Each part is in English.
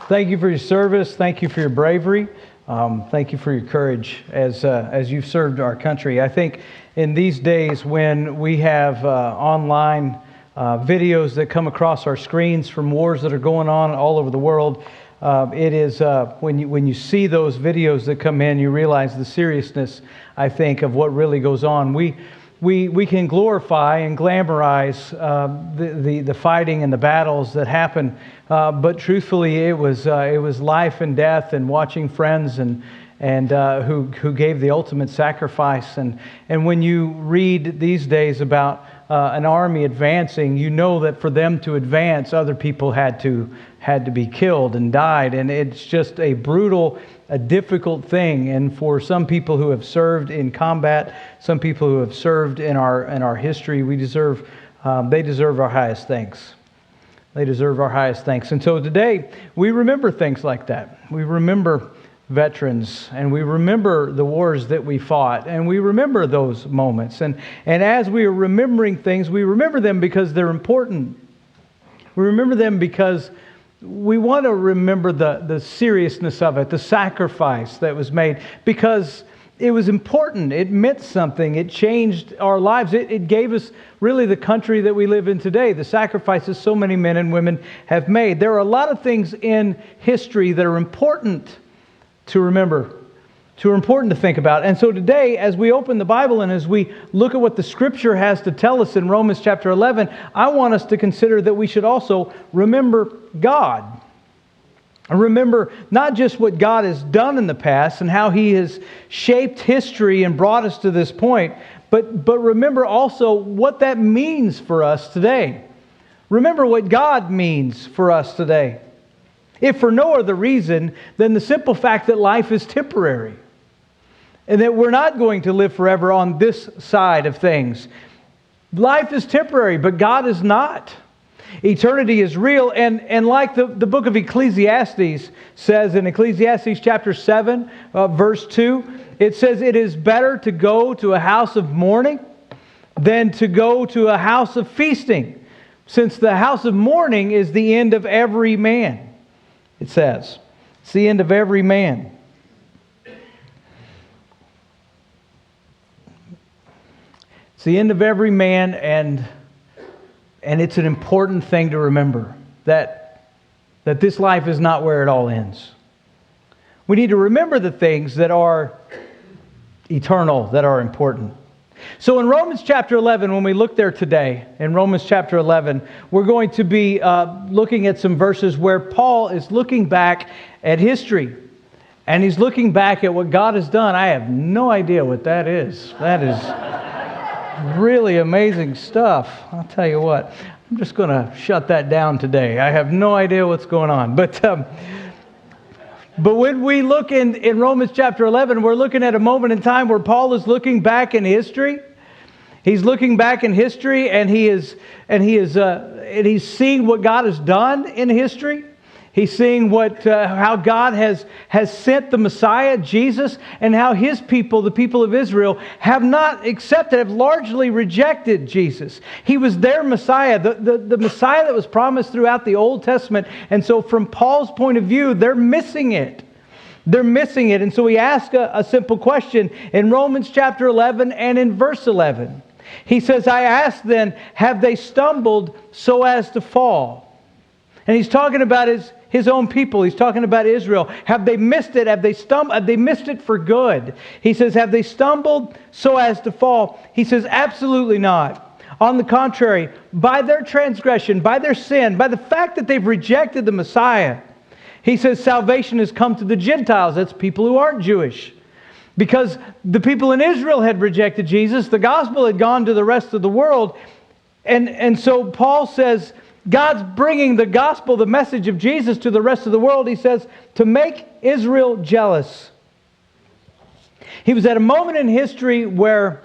Thank you for your service. Thank you for your bravery. Thank you for your courage as you've served our country. I think in these days when we have online videos that come across our screens from wars that are going on all over the world, it is when you see those videos that come in, you realize the seriousness, I think, of what really goes on. We can glorify and glamorize the fighting and the battles that happen, but truthfully, it was life and death, and watching friends and who gave the ultimate sacrifice. And when you read these days about an army advancing, you know that for them to advance, other people had to be killed and died, and it's just a brutal, a difficult thing. And for some people who have served in combat, some people who have served in our history, they deserve our highest thanks. They deserve our highest thanks. And so today we remember things like that. We remember veterans, and we remember the wars that we fought, and we remember those moments. And as we are remembering things, we remember them because they're important. We remember them because we want to remember the seriousness of it, the sacrifice that was made, because it was important. It meant something. It changed our lives. It gave us really the country that we live in today, the sacrifices so many men and women have made. There are a lot of things in history that are important to remember, too important to think about. And so today, as we open the Bible and as we look at what the Scripture has to tell us in Romans chapter 11, I want us to consider that we should also remember God. And remember not just what God has done in the past and how He has shaped history and brought us to this point, but remember also what that means for us today. Remember what God means for us today. If for no other reason than the simple fact that life is temporary and that we're not going to live forever on this side of things. Life is temporary, but God is not. Eternity is real, and like the book of Ecclesiastes says in Ecclesiastes chapter 7, verse 2, it says, "It is better to go to a house of mourning than to go to a house of feasting, since the house of mourning is the end of every man." It says, it's the end of every man. It's the end of every man, and it's an important thing to remember that this life is not where it all ends. We need to remember the things that are eternal, that are important. So in Romans chapter 11, when we look there today, in Romans chapter 11, we're going to be looking at some verses where Paul is looking back at history. And he's looking back at what God has done. I have no idea what that is. That is really amazing stuff. I'll tell you what, I'm just going to shut that down today. I have no idea what's going on. But when we look in Romans chapter 11, we're looking at a moment in time where Paul is looking back in history. He's looking back in history, and he's seeing what God has done in history. He's seeing how God has sent the Messiah, Jesus, and how His people, the people of Israel, have not accepted, have largely rejected Jesus. He was their Messiah, the Messiah that was promised throughout the Old Testament. And so from Paul's point of view, they're missing it. They're missing it. And so he asked a simple question in Romans chapter 11 and in verse 11. He says, "I ask then, have they stumbled so as to fall?" And he's talking about his own people. He's talking about Israel. Have they missed it? Have they stumbled? Have they missed it for good? He says, have they stumbled so as to fall? He says, absolutely not. On the contrary, by their transgression, by their sin, by the fact that they've rejected the Messiah, he says salvation has come to the Gentiles. That's people who aren't Jewish. Because the people in Israel had rejected Jesus, the gospel had gone to the rest of the world. And so Paul says, God's bringing the gospel, the message of Jesus, to the rest of the world. He says, to make Israel jealous. He was at a moment in history where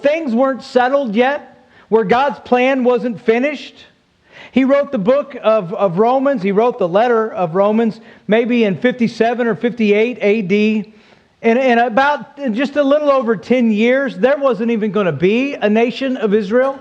things weren't settled yet, where God's plan wasn't finished. He wrote the book of Romans. He wrote the letter of Romans maybe in 57 or 58 A.D., and about just a little over 10 years, there wasn't even going to be a nation of Israel.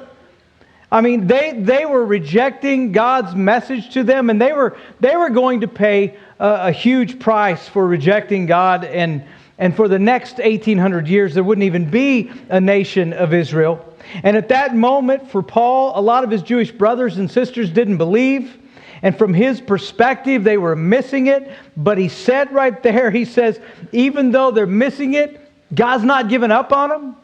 I mean, they were rejecting God's message to them, and they were going to pay a huge price for rejecting God. And for the next 1,800 years, there wouldn't even be a nation of Israel. And at that moment, for Paul, a lot of his Jewish brothers and sisters didn't believe. And from his perspective, they were missing it. But he said right there, he says, even though they're missing it, God's not giving up on them.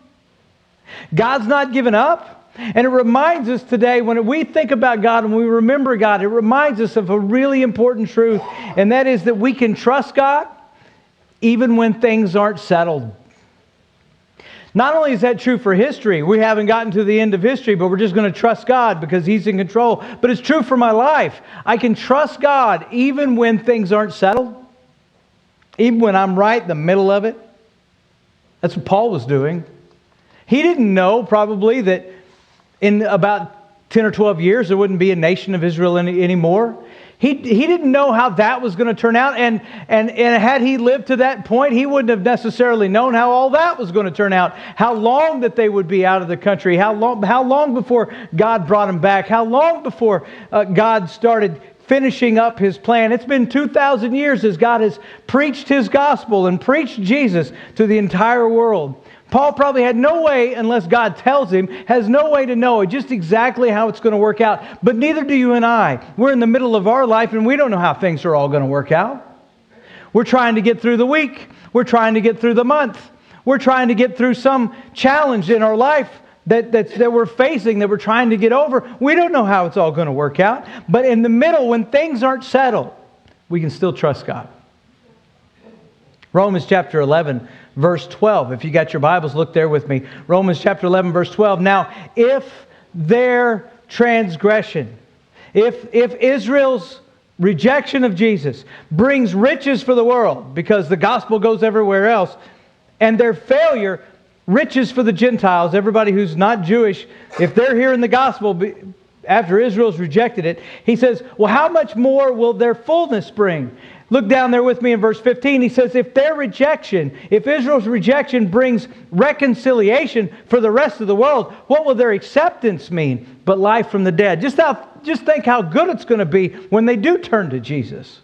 God's not giving up. And it reminds us today, when we think about God and we remember God, it reminds us of a really important truth. And that is that we can trust God even when things aren't settled. Not only is that true for history, we haven't gotten to the end of history, but we're just going to trust God because He's in control. But it's true for my life. I can trust God even when things aren't settled, even when I'm right in the middle of it. That's what Paul was doing. He didn't know probably that in about 10 or 12 years there wouldn't be a nation of Israel anymore. He didn't know how that was going to turn out, and had he lived to that point, he wouldn't have necessarily known how all that was going to turn out. How long that they would be out of the country, how long before God brought them back, how long before God started finishing up His plan. It's been 2,000 years as God has preached His gospel and preached Jesus to the entire world. Paul probably had no way, unless God tells him, has no way to know just exactly how it's going to work out. But neither do you and I. We're in the middle of our life and we don't know how things are all going to work out. We're trying to get through the week. We're trying to get through the month. We're trying to get through some challenge in our life that we're facing, that we're trying to get over. We don't know how it's all going to work out. But in the middle, when things aren't settled, we can still trust God. Romans chapter 11, verse 12. If you got your Bibles, look there with me. Romans chapter 11, verse 12. Now, if their transgression, if Israel's rejection of Jesus brings riches for the world, because the gospel goes everywhere else, and their failure, riches for the Gentiles, everybody who's not Jewish, if they're hearing the gospel after Israel's rejected it, he says, well, how much more will their fullness bring? Look down there with me in verse 15. He says, if Israel's rejection brings reconciliation for the rest of the world, what will their acceptance mean but life from the dead? Just think how good it's going to be when they do turn to Jesus.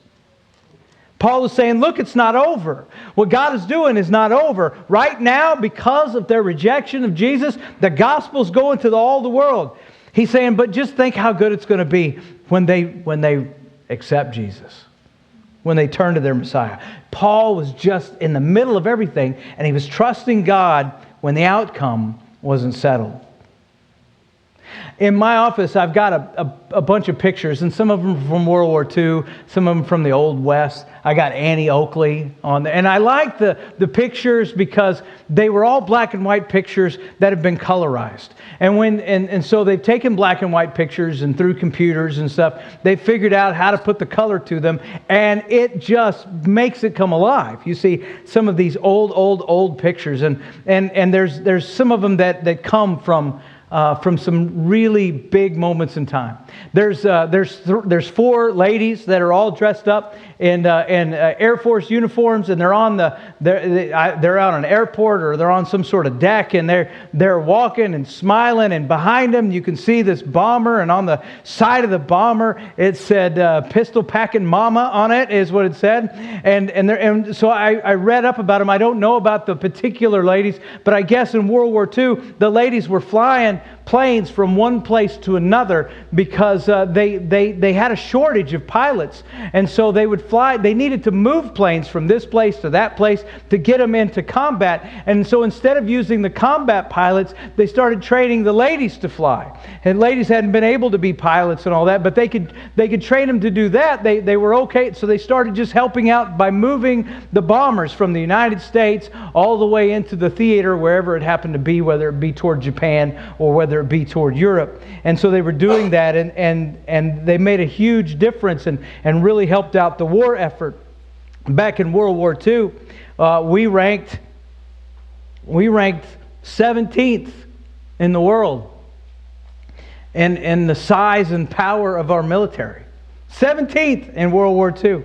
Paul is saying, look, it's not over. What God is doing is not over. Right now, because of their rejection of Jesus, the gospel's going to all the world. He's saying, but just think how good it's going to be when they accept Jesus, when they turn to their Messiah. Paul was just in the middle of everything, and he was trusting God when the outcome wasn't settled. In my office, I've got a bunch of pictures, and some of them from World War II, some of them from the Old West. I got Annie Oakley on there. And I like the pictures because they were all black and white pictures that have been colorized. And so they've taken black and white pictures, and through computers and stuff, they figured out how to put the color to them, and it just makes it come alive. You see some of these old pictures, and there's some of them that come from some really big moments in time. There's 4 ladies that are all dressed up in Air Force uniforms, and they're out on an airport, or they're on some sort of deck, and they're walking and smiling, and behind them you can see this bomber, and on the side of the bomber it said "Pistol Packing Mama" on it, is what it said. And so I read up about them. I don't know about the particular ladies, but I guess in World War II the ladies were flying planes from one place to another because they had a shortage of pilots, and so they would fly. They needed to move planes from this place to that place to get them into combat. And so instead of using the combat pilots, they started training the ladies to fly. And ladies hadn't been able to be pilots and all that, but they could train them to do that. They were okay, so they started just helping out by moving the bombers from the United States all the way into the theater, wherever it happened to be, whether it be toward Japan or whether it be toward Europe. And so they were doing that, and they made a huge difference and really helped out the war effort. Back in World War II, we ranked 17th in the world in the size and power of our military. 17th in World War II.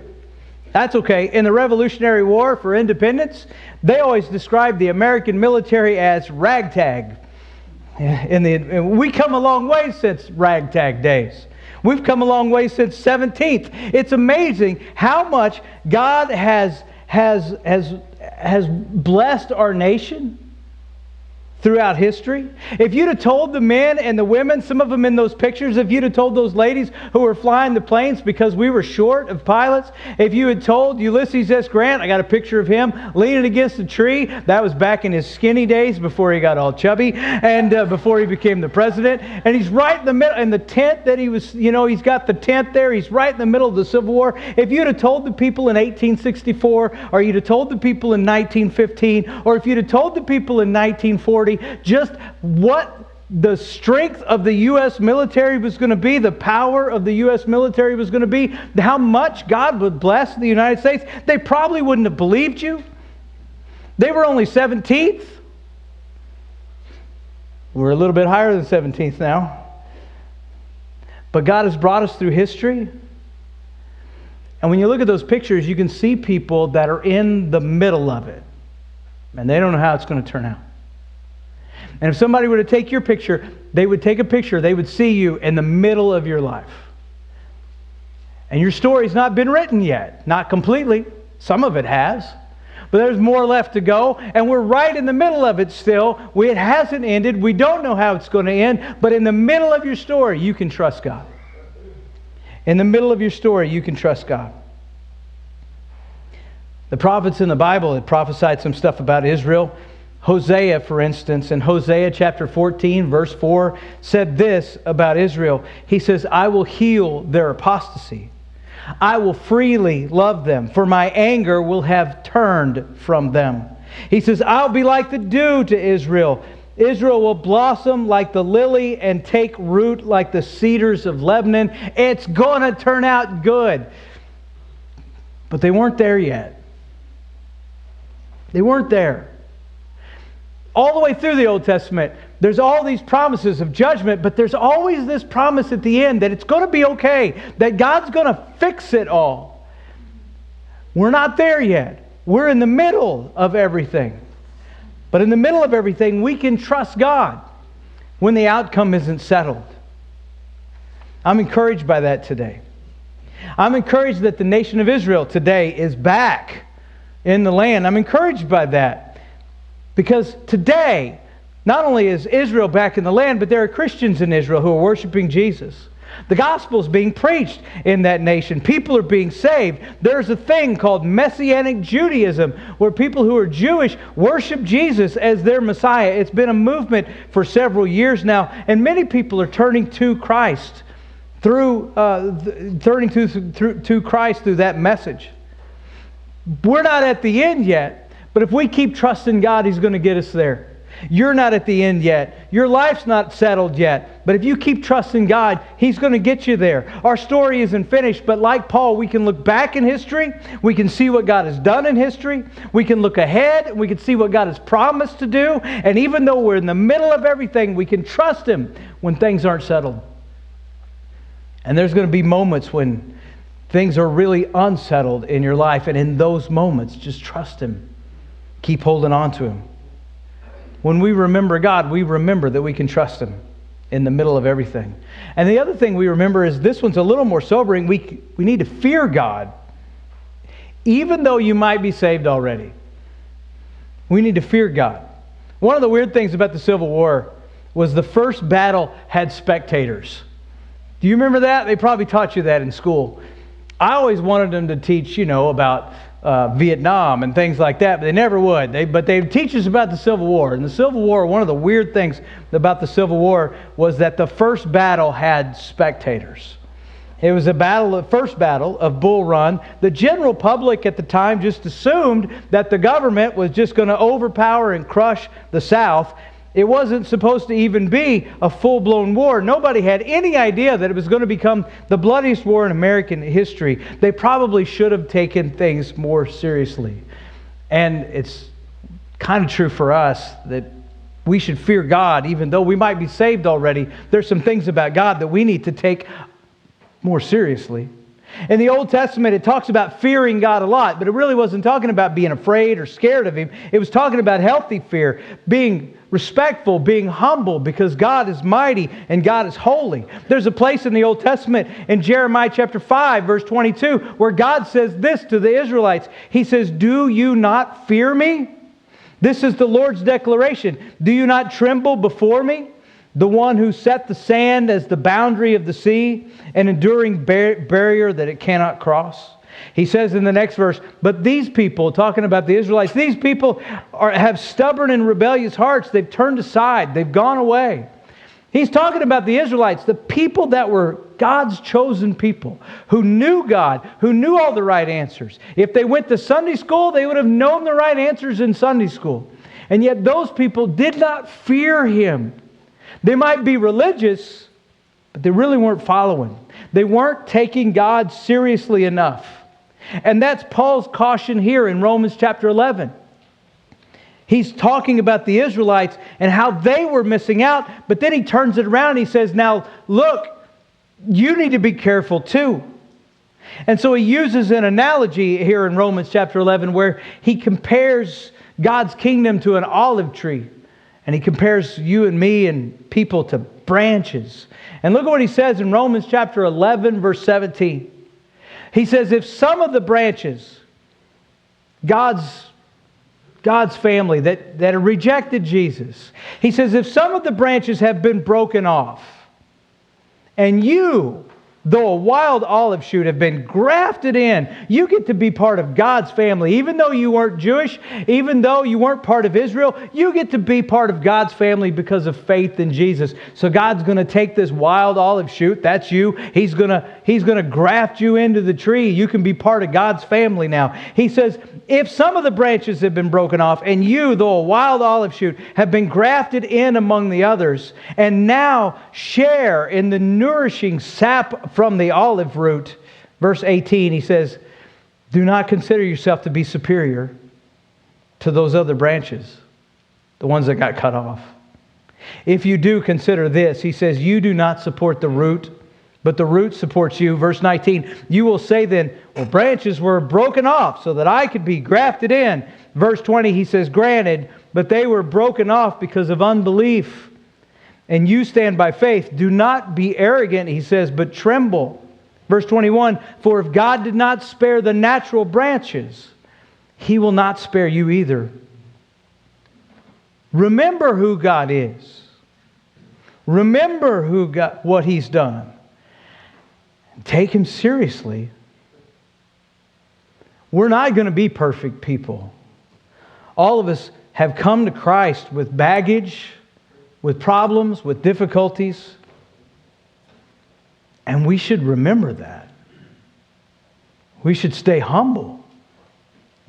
That's okay. In the Revolutionary War for Independence, they always described the American military as ragtag. We come a long way since ragtag days. We've come a long way since 17th. It's amazing how much God has blessed our nation throughout history. If you'd have told the men and the women, some of them in those pictures, if you'd have told those ladies who were flying the planes because we were short of pilots, if you had told Ulysses S. Grant, I got a picture of him leaning against a tree, that was back in his skinny days before he got all chubby and before he became the president, and he's right in the middle, in the tent that he was, he's got the tent there, he's right in the middle of the Civil War. If you'd have told the people in 1864, or you'd have told the people in 1915, or if you'd have told the people in 1940, just what the strength of the U.S. military was going to be, the power of the U.S. military was going to be, how much God would bless the United States, they probably wouldn't have believed you. They were only 17th. We're a little bit higher than 17th now. But God has brought us through history. And when you look at those pictures, you can see people that are in the middle of it. And they don't know how it's going to turn out. And if somebody were to take your picture, they would take a picture, they would see you in the middle of your life. And your story's not been written yet. Not completely. Some of it has. But there's more left to go. And we're right in the middle of it still. It hasn't ended. We don't know how it's going to end. But in the middle of your story, you can trust God. In the middle of your story, you can trust God. The prophets in the Bible had prophesied some stuff about Israel. Hosea, for instance, in Hosea chapter 14, verse 4, said this about Israel. He says, I will heal their apostasy. I will freely love them, for my anger will have turned from them. He says, I'll be like the dew to Israel. Israel will blossom like the lily and take root like the cedars of Lebanon. It's going to turn out good. But they weren't there yet. They weren't there. All the way through the Old Testament, there's all these promises of judgment, but there's always this promise at the end that it's going to be okay, that God's going to fix it all. We're not there yet. We're in the middle of everything. But in the middle of everything, we can trust God when the outcome isn't settled. I'm encouraged by that today. I'm encouraged that the nation of Israel today is back in the land. I'm encouraged by that. Because today, not only is Israel back in the land, but there are Christians in Israel who are worshiping Jesus. The gospel is being preached in that nation. People are being saved. There's a thing called Messianic Judaism, where people who are Jewish worship Jesus as their Messiah. It's been a movement for several years now, and many people are turning to Christ through Christ through that message. We're not at the end yet. But if we keep trusting God, He's going to get us there. You're not at the end yet. Your life's not settled yet. But if you keep trusting God, He's going to get you there. Our story isn't finished, but like Paul, we can look back in history. We can see what God has done in history. We can look ahead. We can see what God has promised to do. And even though we're in the middle of everything, we can trust Him when things aren't settled. And there's going to be moments when things are really unsettled in your life. And in those moments, just trust Him. Keep holding on to Him. When we remember God, we remember that we can trust Him in the middle of everything. And the other thing we remember is, this one's a little more sobering. We need to fear God. Even though you might be saved already, we need to fear God. One of the weird things about the Civil War was the first battle had spectators. Do you remember that? They probably taught you that in school. I always wanted them to teach, about Vietnam and things like that, but they never would. But they'd teach us about the Civil War. And the Civil War, one of the weird things about the Civil War was that the first battle had spectators. It was the first battle of Bull Run. The general public at the time just assumed that the government was just going to overpower and crush the South. It wasn't supposed to even be a full-blown war. Nobody had any idea that it was going to become the bloodiest war in American history. They probably should have taken things more seriously. And it's kind of true for us that we should fear God, even though we might be saved already. There's some things about God that we need to take more seriously. In the Old Testament, it talks about fearing God a lot, but it really wasn't talking about being afraid or scared of Him. It was talking about healthy fear, being respectful, being humble, because God is mighty and God is holy. There's a place in the Old Testament in Jeremiah chapter 5, verse 22, where God says this to the Israelites. He says, "Do you not fear me? This is the Lord's declaration. Do you not tremble before me? The one who set the sand as the boundary of the sea, an enduring barrier that it cannot cross." He says in the next verse, "But these people," talking about the Israelites, "these people have stubborn and rebellious hearts. They've turned aside. They've gone away." He's talking about the Israelites, the people that were God's chosen people, who knew God, who knew all the right answers. If they went to Sunday school, they would have known the right answers in Sunday school. And yet those people did not fear Him. They might be religious, but they really weren't following. They weren't taking God seriously enough. And that's Paul's caution here in Romans chapter 11. He's talking about the Israelites and how they were missing out, but then he turns it around and he says, now look, you need to be careful too. And so he uses an analogy here in Romans chapter 11 where he compares God's kingdom to an olive tree. And he compares you and me and people to branches. And look at what he says in Romans chapter 11, verse 17. He says, if some of the branches, God's family that have rejected Jesus, he says, if some of the branches have been broken off, and you, though a wild olive shoot, have been grafted in, you get to be part of God's family. Even though you weren't Jewish, even though you weren't part of Israel, you get to be part of God's family because of faith in Jesus. So God's going to take this wild olive shoot, that's you, He's going to graft you into the tree. You can be part of God's family now. He says, if some of the branches have been broken off, and you, though a wild olive shoot, have been grafted in among the others, and now share in the nourishing sap from the olive root. Verse 18, he says, do not consider yourself to be superior to those other branches, the ones that got cut off. If you do, consider this. He says, you do not support the root, but the root supports you. Verse 19, you will say then, well, branches were broken off so that I could be grafted in. Verse 20, he says, granted, but they were broken off because of unbelief. And you stand by faith. Do not be arrogant, he says, but tremble. Verse 21, for if God did not spare the natural branches, He will not spare you either. Remember who God is. Remember what He's done. Take Him seriously. We're not going to be perfect people. All of us have come to Christ with baggage, with problems, with difficulties. And we should remember that. We should stay humble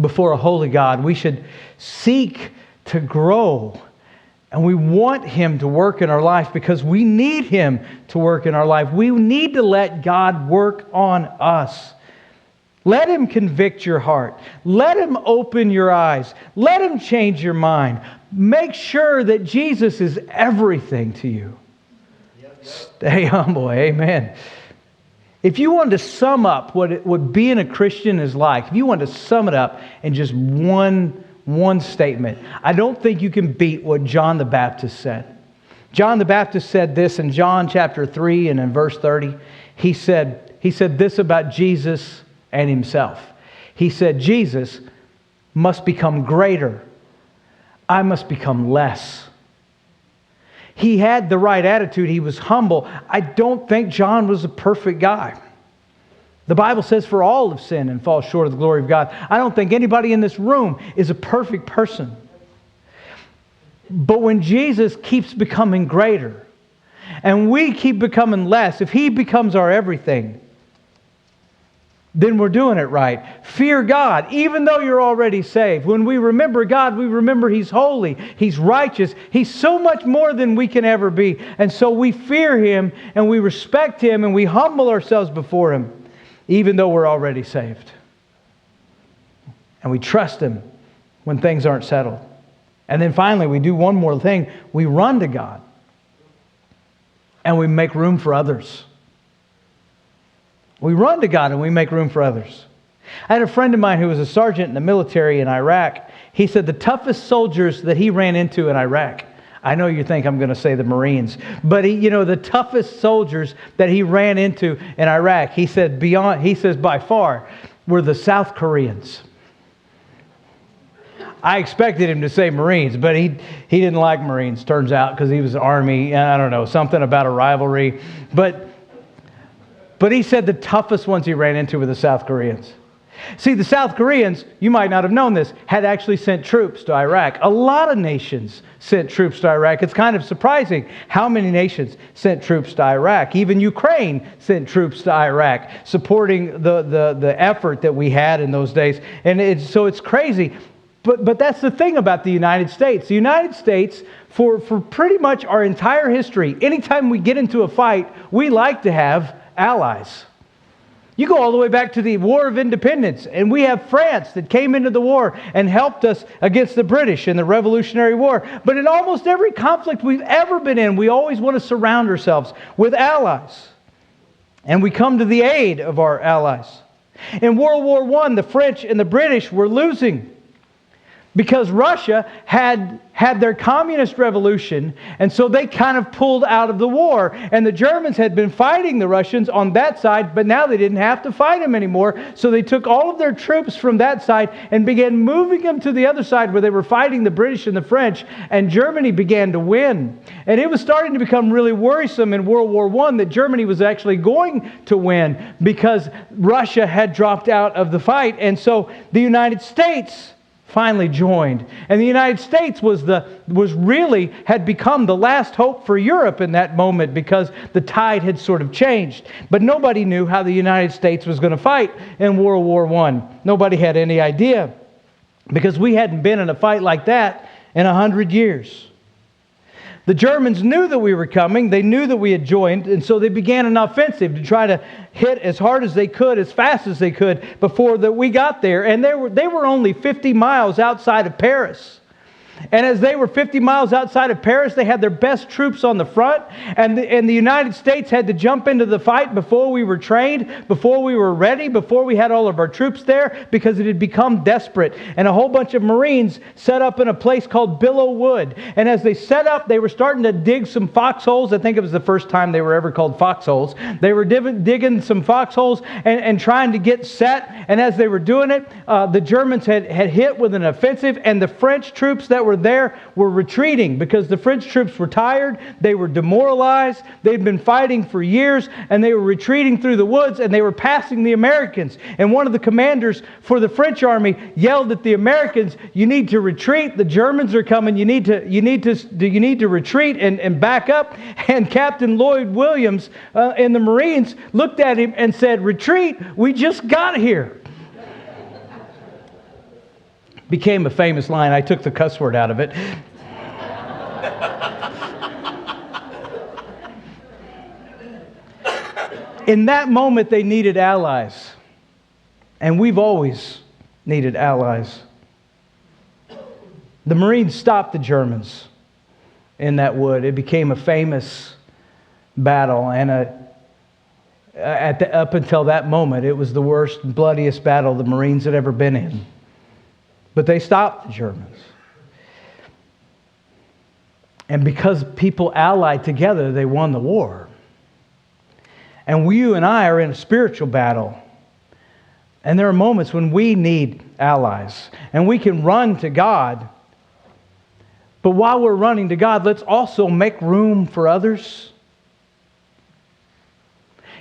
before a holy God. We should seek to grow. And we want Him to work in our life because we need Him to work in our life. We need to let God work on us. Let Him convict your heart. Let Him open your eyes. Let Him change your mind. Make sure that Jesus is everything to you. Stay humble. Amen. If you wanted to sum up what being a Christian is like, if you wanted to sum it up in just one statement, I don't think you can beat what John the Baptist said. John the Baptist said this in John chapter 3 and in verse 30. He said this about Jesus and Himself. He said, Jesus must become greater. I must become less. He had the right attitude. He was humble. I don't think John was a perfect guy. The Bible says for all have sinned and fall short of the glory of God. I don't think anybody in this room is a perfect person. But when Jesus keeps becoming greater and we keep becoming less, if He becomes our everything, then we're doing it right. Fear God, even though you're already saved. When we remember God, we remember He's holy, He's righteous, He's so much more than we can ever be. And so we fear Him and we respect Him and we humble ourselves before Him, even though we're already saved. And we trust Him when things aren't settled. And then finally, we do one more thing. We run to God and we make room for others. We run to God and we make room for others. I had a friend of mine who was a sergeant in the military in Iraq. He said the toughest soldiers that he ran into in Iraq, I know you think I'm going to say the Marines, but the toughest soldiers that he ran into in Iraq, he says by far, were the South Koreans. I expected him to say Marines, but he didn't like Marines, turns out, because he was Army, and I don't know, something about a rivalry. But he said the toughest ones he ran into were the South Koreans. See, the South Koreans, you might not have known this, had actually sent troops to Iraq. A lot of nations sent troops to Iraq. It's kind of surprising how many nations sent troops to Iraq. Even Ukraine sent troops to Iraq, supporting the effort that we had in those days. And so it's crazy. But that's the thing about the United States. The United States, for pretty much our entire history, anytime we get into a fight, we like to have allies. You go all the way back to the War of Independence, and we have France that came into the war and helped us against the British in the Revolutionary War. But in almost every conflict we've ever been in, we always want to surround ourselves with allies. And we come to the aid of our allies. In World War I, the French and the British were losing because Russia had their communist revolution, and so they kind of pulled out of the war. And the Germans had been fighting the Russians on that side, but now they didn't have to fight them anymore. So they took all of their troops from that side and began moving them to the other side where they were fighting the British and the French, and Germany began to win. And it was starting to become really worrisome in World War I that Germany was actually going to win because Russia had dropped out of the fight. And so the United States finally joined. And the United States had become the last hope for Europe in that moment because the tide had sort of changed. But nobody knew how the United States was going to fight in World War I. Nobody had any idea because we hadn't been in a fight like that in 100 years. The Germans knew that we were coming. They knew that we had joined, and so they began an offensive to try to hit as hard as they could, as fast as they could before that we got there. And they were only 50 miles outside of Paris. And as they were 50 miles outside of Paris, they had their best troops on the front. And the United States had to jump into the fight before we were trained, before we were ready, before we had all of our troops there, because it had become desperate. And a whole bunch of Marines set up in a place called Billow Wood. And as they set up, they were starting to dig some foxholes. I think it was the first time they were ever called foxholes. They were digging some foxholes and trying to get set. And as they were doing it, the Germans had hit with an offensive, and the French troops that were there were retreating because the French troops were tired, they were demoralized, they'd been fighting for years, and they were retreating through the woods, and they were passing the Americans. And one of the commanders for the French army yelled at the Americans, "You need to retreat, the Germans are coming, you need to retreat and back up." And Captain Lloyd Williams in the Marines looked at him and said, "Retreat, we just got here." Became a famous line. I took the cuss word out of it. In that moment, they needed allies. And we've always needed allies. The Marines stopped the Germans in that wood. It became a famous battle. And up until that moment, it was the worst, bloodiest battle the Marines had ever been in. But they stopped the Germans. And because people allied together, they won the war. And you and I are in a spiritual battle. And there are moments when we need allies. And we can run to God. But while we're running to God, let's also make room for others.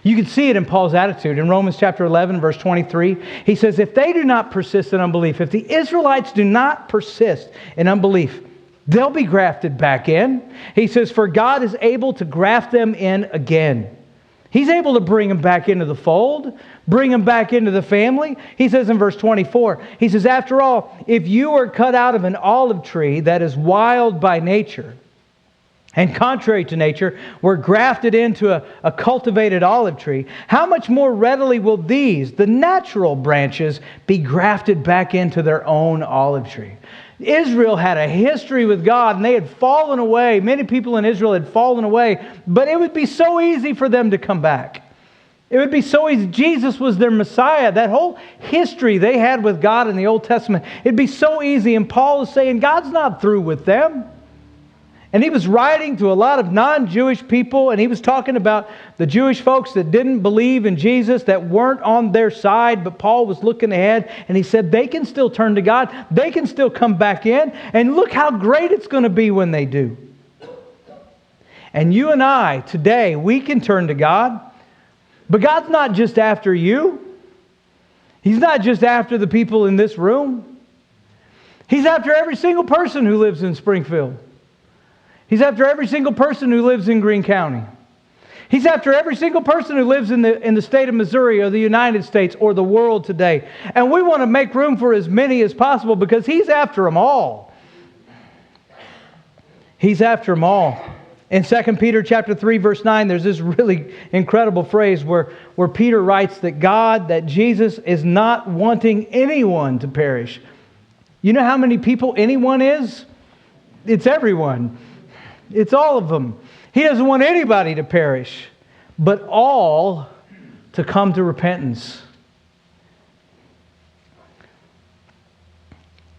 You can see it in Paul's attitude. In Romans chapter 11, verse 23, he says, if they do not persist in unbelief, if the Israelites do not persist in unbelief, they'll be grafted back in. He says, for God is able to graft them in again. He's able to bring them back into the fold, bring them back into the family. He says in verse 24, he says, after all, if you are cut out of an olive tree that is wild by nature, and contrary to nature, were grafted into a cultivated olive tree, how much more readily will these, the natural branches, be grafted back into their own olive tree? Israel had a history with God, and they had fallen away. Many people in Israel had fallen away, but it would be so easy for them to come back. It would be so easy. Jesus was their Messiah. That whole history they had with God in the Old Testament, it'd be so easy. And Paul is saying God's not through with them. And he was writing to a lot of non-Jewish people, and he was talking about the Jewish folks that didn't believe in Jesus, that weren't on their side, but Paul was looking ahead, and he said they can still turn to God. They can still come back in, and look how great it's going to be when they do. And you and I, today, we can turn to God, but God's not just after you. He's not just after the people in this room. He's after every single person who lives in Springfield. He's after every single person who lives in Greene County. He's after every single person who lives in the state of Missouri or the United States or the world today. And we want to make room for as many as possible because He's after them all. He's after them all. In 2 Peter chapter 3, verse 9, there's this really incredible phrase where Peter writes that Jesus is not wanting anyone to perish. You know how many people anyone is? It's everyone. It's all of them. He doesn't want anybody to perish, but all to come to repentance.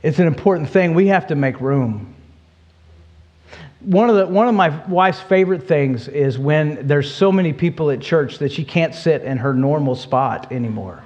It's an important thing. We have to make room. One of my wife's favorite things is when there's so many people at church that she can't sit in her normal spot anymore.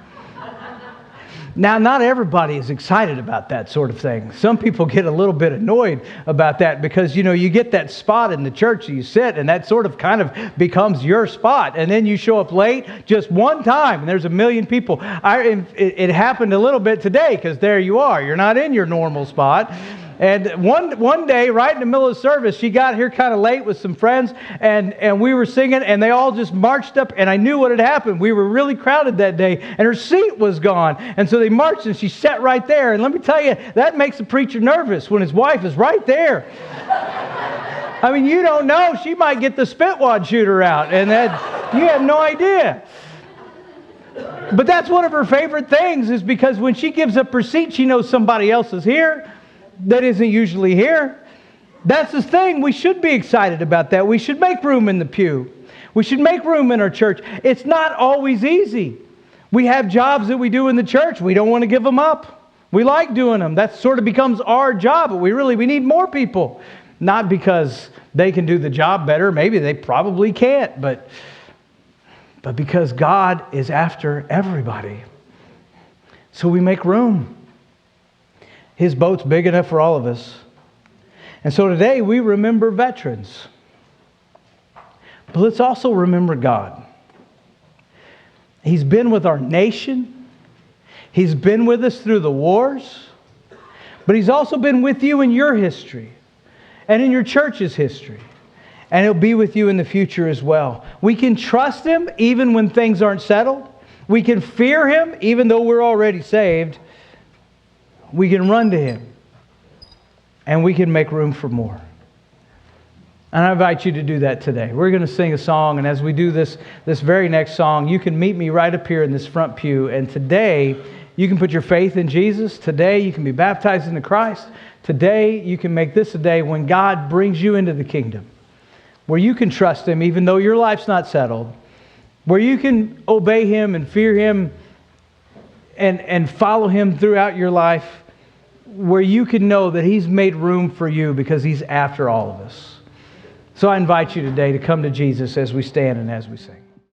Now, not everybody is excited about that sort of thing. Some people get a little bit annoyed about that because, you get that spot in the church that you sit, and that sort of kind of becomes your spot. And then you show up late just one time, and there's a million people. It happened a little bit today because there you are. You're not in your normal spot. And one day, right in the middle of service, she got here kind of late with some friends, and we were singing, and they all just marched up, and I knew what had happened. We were really crowded that day, and her seat was gone. And so they marched, and she sat right there. And let me tell you, that makes a preacher nervous when his wife is right there. I mean, you don't know. She might get the spit wad shooter out, and you have no idea. But that's one of her favorite things, is because when she gives up her seat, she knows somebody else is here that isn't usually here. That's the thing. We should be excited about that. We should make room in the pew. We should make room in our church. It's not always easy. We have jobs that we do in the church. We don't want to give them up. We like doing them. That sort of becomes our job, but we need more people. Not because they can do the job better. Maybe they probably can't, but because God is after everybody. So we make room. His boat's big enough for all of us. And so today we remember veterans. But let's also remember God. He's been with our nation. He's been with us through the wars. But He's also been with you in your history and in your church's history. And He'll be with you in the future as well. We can trust Him even when things aren't settled. We can fear Him even though we're already saved. We can run to Him, and we can make room for more. And I invite you to do that today. We're going to sing a song, and as we do this very next song, you can meet me right up here in this front pew. And today, you can put your faith in Jesus. Today, you can be baptized into Christ. Today, you can make this a day when God brings you into the kingdom, where you can trust Him even though your life's not settled, where you can obey Him and fear Him and follow Him throughout your life, where you can know that He's made room for you because He's after all of us. So I invite you today to come to Jesus as we stand and as we sing.